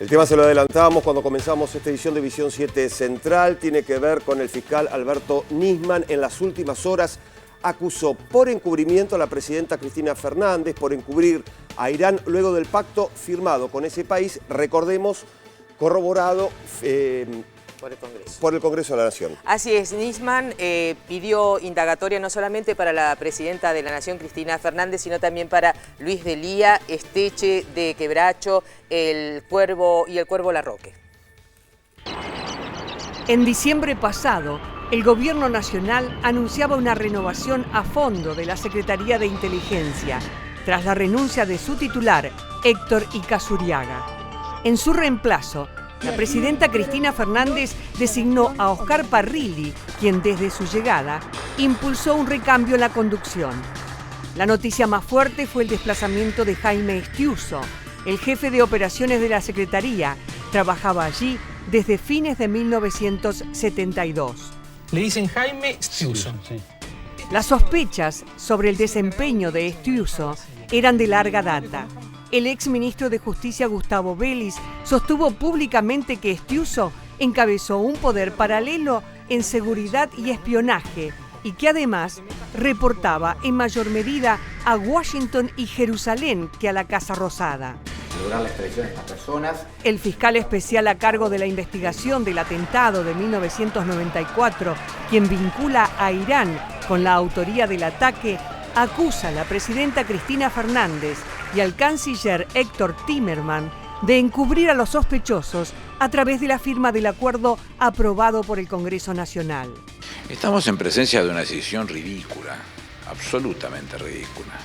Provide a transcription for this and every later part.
El tema se lo adelantábamos cuando comenzamos esta edición de Visión 7 Central. Tiene que ver con el fiscal Alberto Nisman. En las últimas horas acusó por encubrimiento a la presidenta Cristina Fernández, por encubrir a Irán luego del pacto firmado con ese país, recordemos, corroborado por el Congreso de la Nación. Así es, Nisman pidió indagatoria no solamente para la presidenta de la Nación, Cristina Fernández, sino también para Luis D'Elia, Esteche de Quebracho, el Cuervo y el Cuervo Larroque. En diciembre pasado, el Gobierno Nacional anunciaba una renovación a fondo de la Secretaría de Inteligencia, tras la renuncia de su titular, Héctor Icazuriaga. En su reemplazo, la presidenta Cristina Fernández designó a Oscar Parrilli, quien desde su llegada impulsó un recambio en la conducción. La noticia más fuerte fue el desplazamiento de Jaime Estiuso, el jefe de operaciones de la Secretaría. Trabajaba allí desde fines de 1972. Le dicen Jaime Estiuso. Sí. Las sospechas sobre el desempeño de Estiuso eran de larga data. El exministro de Justicia Gustavo Vélez sostuvo públicamente que Estiuso encabezó un poder paralelo en seguridad y espionaje y que además reportaba en mayor medida a Washington y Jerusalén que a la Casa Rosada. Lograr la extradición de estas personas. El fiscal especial a cargo de la investigación del atentado de 1994, quien vincula a Irán con la autoría del ataque, acusa a la presidenta Cristina Fernández y al canciller Héctor Timerman de encubrir a los sospechosos a través de la firma del acuerdo aprobado por el Congreso Nacional. Estamos en presencia de una decisión ridícula, absolutamente ridícula.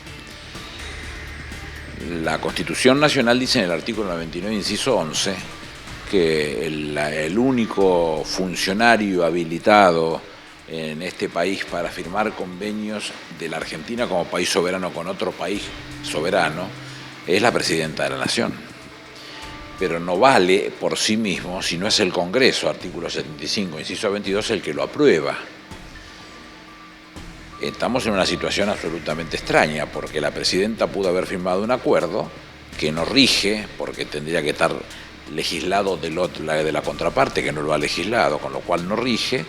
La Constitución Nacional dice en el artículo 99, inciso 11, que el único funcionario habilitado en este país para firmar convenios de la Argentina como país soberano con otro país soberano es la presidenta de la Nación. Pero no vale por sí mismo si no es el Congreso, artículo 75, inciso 22, el que lo aprueba. Estamos en una situación absolutamente extraña porque la presidenta pudo haber firmado un acuerdo que no rige porque tendría que estar legislado de la contraparte que no lo ha legislado, con lo cual no rige.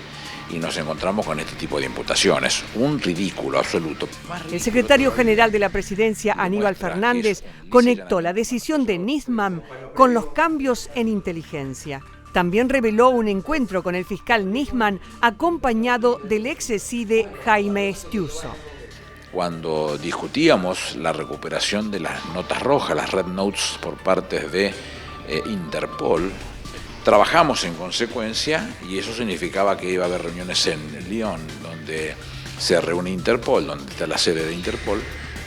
Y nos encontramos con este tipo de imputaciones. Un ridículo absoluto. El secretario general de la presidencia, Aníbal Fernández, conectó la decisión de Nisman con los cambios en inteligencia. También reveló un encuentro con el fiscal Nisman acompañado del ex-ESIDE Jaime Estiuso. Cuando discutíamos la recuperación de las notas rojas, las red notes por parte de Interpol, trabajamos en consecuencia y eso significaba que iba a haber reuniones en Lyon, donde se reúne Interpol, donde está la sede de Interpol.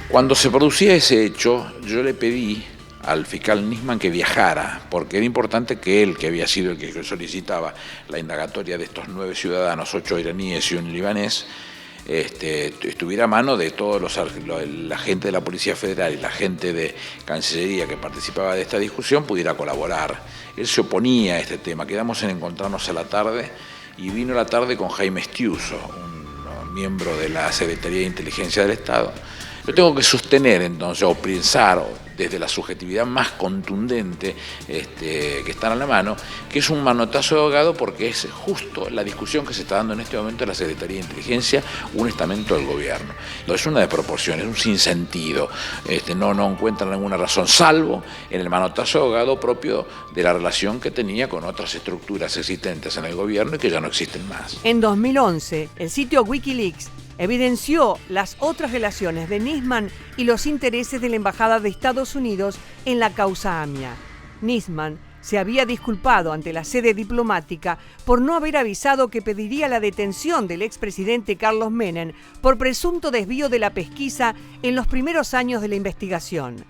Cuando se producía ese hecho, yo le pedí al fiscal Nisman que viajara, porque era importante que él, que había sido el que solicitaba la indagatoria de estos 9 ciudadanos, 8 iraníes y un libanés, estuviera a mano de todos la gente de la Policía Federal y la gente de Cancillería que participaba de esta discusión pudiera colaborar. Él se oponía a este tema, quedamos en encontrarnos a la tarde y vino a la tarde con Jaime Estiuso, un miembro de la Secretaría de Inteligencia del Estado. Yo tengo que sostener entonces, o pensar desde la subjetividad más contundente que están a la mano, que es un manotazo de ahogado porque es justo la discusión que se está dando en este momento en la Secretaría de Inteligencia, un estamento del gobierno. Es una desproporción, es un sinsentido, no encuentran ninguna razón, salvo en el manotazo de ahogado propio de la relación que tenía con otras estructuras existentes en el gobierno y que ya no existen más. En 2011, el sitio Wikileaks evidenció las otras relaciones de Nisman y los intereses de la Embajada de Estados Unidos en la causa AMIA. Nisman se había disculpado ante la sede diplomática por no haber avisado que pediría la detención del expresidente Carlos Menem por presunto desvío de la pesquisa en los primeros años de la investigación.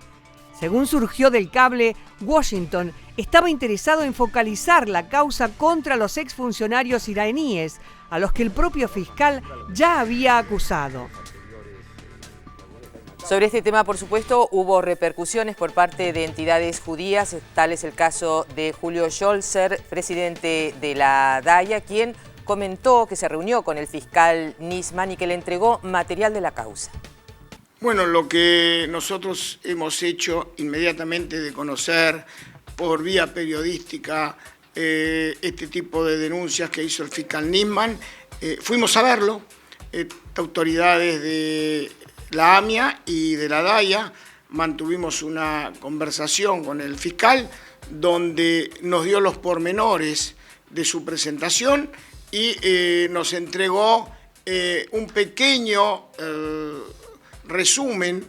Según surgió del cable, Washington estaba interesado en focalizar la causa contra los exfuncionarios iraníes, a los que el propio fiscal ya había acusado. Sobre este tema, por supuesto, hubo repercusiones por parte de entidades judías. Tal es el caso de Julio Scholzer, presidente de la DAIA, quien comentó que se reunió con el fiscal Nisman y que le entregó material de la causa. Bueno, lo que nosotros hemos hecho inmediatamente de conocer por vía periodística este tipo de denuncias que hizo el fiscal Nisman. Fuimos a verlo, autoridades de la AMIA y de la DAIA, mantuvimos una conversación con el fiscal donde nos dio los pormenores de su presentación y nos entregó un pequeño resumen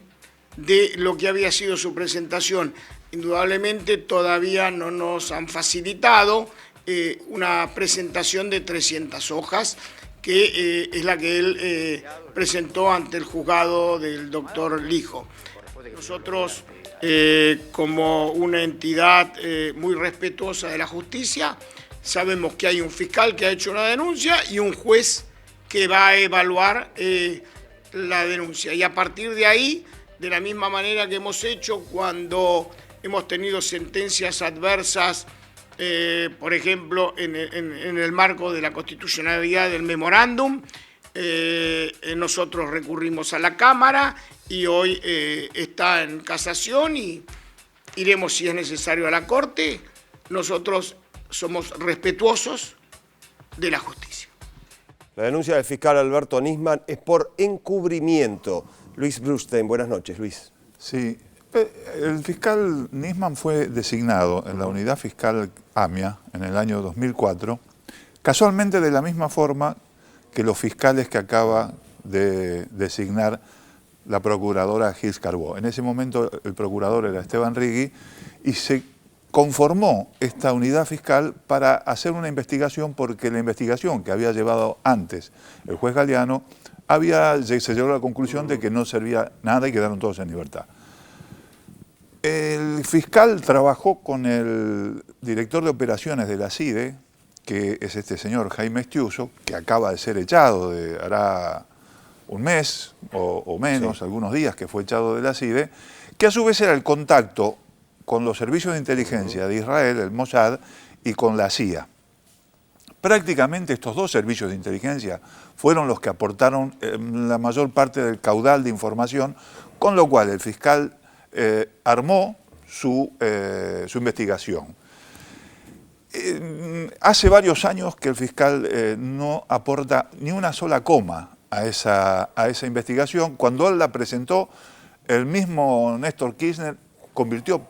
de lo que había sido su presentación. Indudablemente todavía no nos han facilitado una presentación de 300 hojas, que es la que él presentó ante el juzgado del doctor Lijo. Nosotros, como una entidad muy respetuosa de la justicia, sabemos que hay un fiscal que ha hecho una denuncia y un juez que va a evaluar la denuncia. Y a partir de ahí, de la misma manera que hemos hecho cuando hemos tenido sentencias adversas, por ejemplo, en el marco de la constitucionalidad del memorándum, nosotros recurrimos a la Cámara y hoy está en casación y iremos, si es necesario, a la Corte. Nosotros somos respetuosos de la justicia. La denuncia del fiscal Alberto Nisman es por encubrimiento. Luis Brustein, buenas noches, Luis. Sí, el fiscal Nisman fue designado en la unidad fiscal AMIA en el año 2004, casualmente de la misma forma que los fiscales que acaba de designar la procuradora Gils Carbó. En ese momento el procurador era Esteban Rigui y se conformó esta unidad fiscal para hacer una investigación, porque la investigación que había llevado antes el juez Galeano se llegó a la conclusión de que no servía nada y quedaron todos en libertad. El fiscal trabajó con el director de operaciones de la CIDE, que es este señor Jaime Stiuso, que acaba de ser echado, hará un mes o menos, sí, algunos días que fue echado de la CIDE, que a su vez era el contacto con los servicios de inteligencia de Israel, el Mossad, y con la CIA. Prácticamente estos dos servicios de inteligencia fueron los que aportaron la mayor parte del caudal de información, con lo cual el fiscal armó su investigación. Hace varios años que el fiscal no aporta ni una sola coma a esa investigación. Cuando él la presentó, el mismo Néstor Kirchner convirtió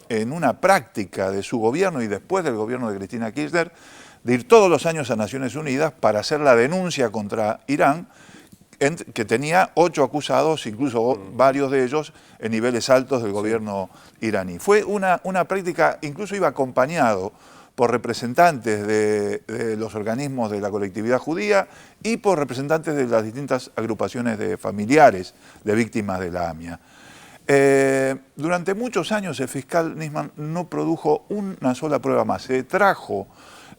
en una práctica de su gobierno y después del gobierno de Cristina Kirchner de ir todos los años a Naciones Unidas para hacer la denuncia contra Irán, que tenía 8 acusados, incluso varios de ellos en niveles altos del gobierno iraní. Fue una práctica, incluso iba acompañado por representantes de los organismos de la colectividad judía y por representantes de las distintas agrupaciones de familiares de víctimas de la AMIA. Durante muchos años el fiscal Nisman no produjo una sola prueba más. Se trajo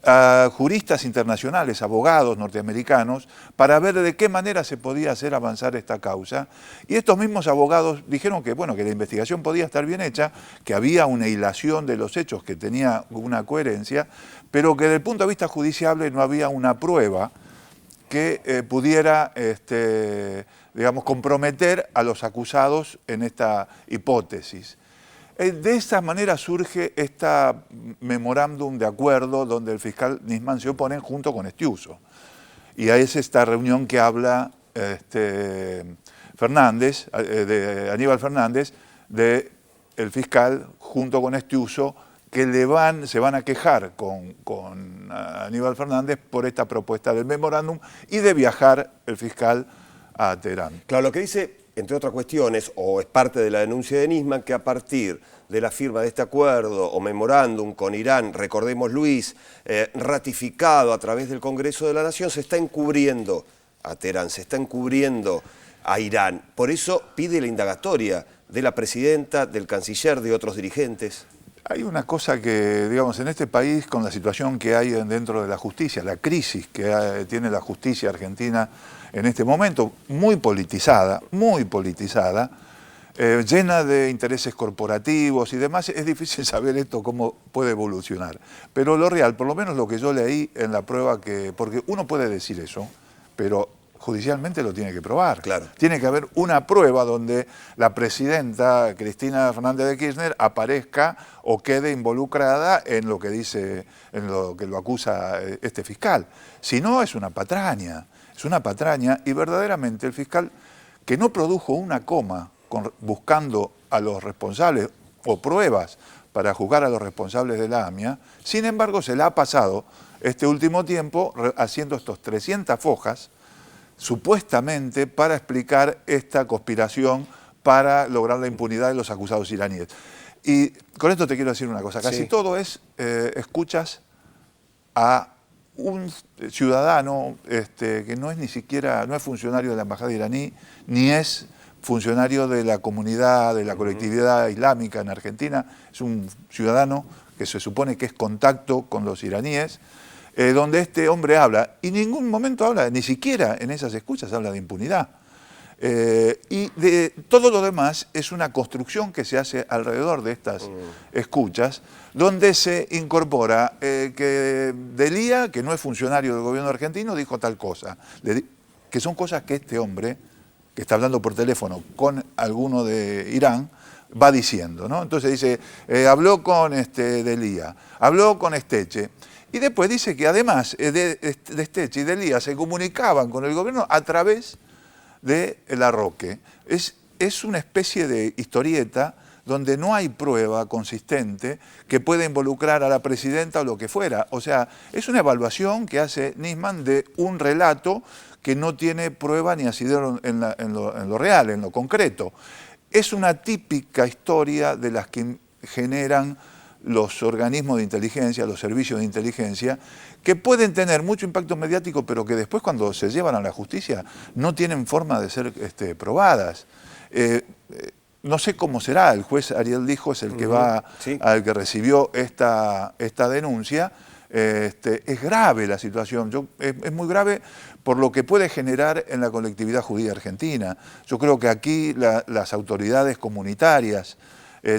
a juristas internacionales, abogados norteamericanos, para ver de qué manera se podía hacer avanzar esta causa. Y estos mismos abogados dijeron que, bueno, que la investigación podía estar bien hecha, que había una hilación de los hechos que tenía una coherencia, pero que desde el punto de vista judicial no había una prueba que pudiera, digamos, comprometer a los acusados en esta hipótesis. De esta manera surge esta memorándum de acuerdo donde el fiscal Nisman se opone junto con Stiuso. Y ahí es esta reunión que habla Aníbal Fernández, del fiscal junto con Stiuso, que se van a quejar con Aníbal Fernández por esta propuesta del memorándum y de viajar el fiscal a Teherán. Claro, lo que dice, entre otras cuestiones, o es parte de la denuncia de Nisman, que a partir de la firma de este acuerdo o memorándum con Irán, recordemos, Luis, ratificado a través del Congreso de la Nación, se está encubriendo a Teherán, se está encubriendo a Irán. Por eso pide la indagatoria de la presidenta, del canciller, de otros dirigentes. Hay una cosa que, digamos, en este país, con la situación que hay dentro de la justicia, la crisis que tiene la justicia argentina en este momento, muy politizada, llena de intereses corporativos y demás, es difícil saber esto cómo puede evolucionar. Pero lo real, por lo menos lo que yo leí en la prueba, porque uno puede decir eso, pero judicialmente lo tiene que probar. Claro. Tiene que haber una prueba donde la presidenta Cristina Fernández de Kirchner aparezca o quede involucrada en lo que dice, en lo que lo acusa este fiscal. Si no, es una patraña y verdaderamente el fiscal que no produjo una coma buscando a los responsables o pruebas para juzgar a los responsables de la AMIA, sin embargo se le ha pasado este último tiempo haciendo estos 300 fojas supuestamente para explicar esta conspiración para lograr la impunidad de los acusados iraníes. Y con esto te quiero decir una cosa, casi todo es, escuchas a un ciudadano que no es ni siquiera, no es funcionario de la embajada iraní, ni es funcionario de la comunidad, de la colectividad islámica en Argentina, es un ciudadano que se supone que es contacto con los iraníes, donde este hombre habla, y en ningún momento habla, ni siquiera en esas escuchas habla de impunidad. Y de todo lo demás es una construcción que se hace alrededor de estas escuchas, donde se incorpora que Delía, que no es funcionario del gobierno argentino, dijo tal cosa, que son cosas que este hombre, que está hablando por teléfono con alguno de Irán, va diciendo, ¿no? Entonces dice, habló con Delía, habló con Esteche, y después dice que además de Esteche y Delía se comunicaban con el gobierno a través de Larroque. Es una especie de historieta donde no hay prueba consistente que pueda involucrar a la presidenta o lo que fuera. O sea, es una evaluación que hace Nisman de un relato que no tiene prueba ni asidero en lo real, en lo concreto. Es una típica historia de las que generan los organismos de inteligencia, los servicios de inteligencia, que pueden tener mucho impacto mediático, pero que después cuando se llevan a la justicia no tienen forma de ser probadas. No sé cómo será, el juez Ariel Lijo es el que al que recibió esta denuncia. Es grave la situación, es muy grave por lo que puede generar en la colectividad judía argentina. Yo creo que aquí las autoridades comunitarias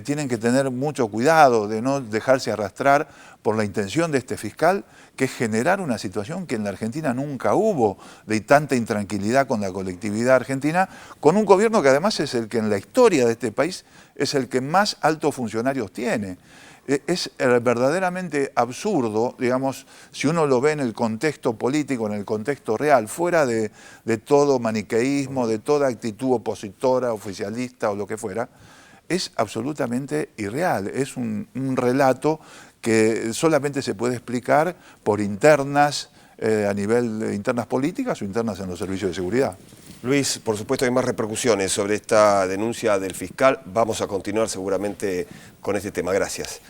tienen que tener mucho cuidado de no dejarse arrastrar por la intención de este fiscal, que es generar una situación que en la Argentina nunca hubo, de tanta intranquilidad con la colectividad argentina, con un gobierno que además es el que en la historia de este país es el que más altos funcionarios tiene. Es verdaderamente absurdo, digamos, si uno lo ve en el contexto político, en el contexto real, fuera de todo maniqueísmo, de toda actitud opositora, oficialista o lo que fuera, es absolutamente irreal. Es un relato que solamente se puede explicar por internas, a nivel de internas políticas o internas en los servicios de seguridad. Luis, por supuesto hay más repercusiones sobre esta denuncia del fiscal. Vamos a continuar seguramente con este tema. Gracias.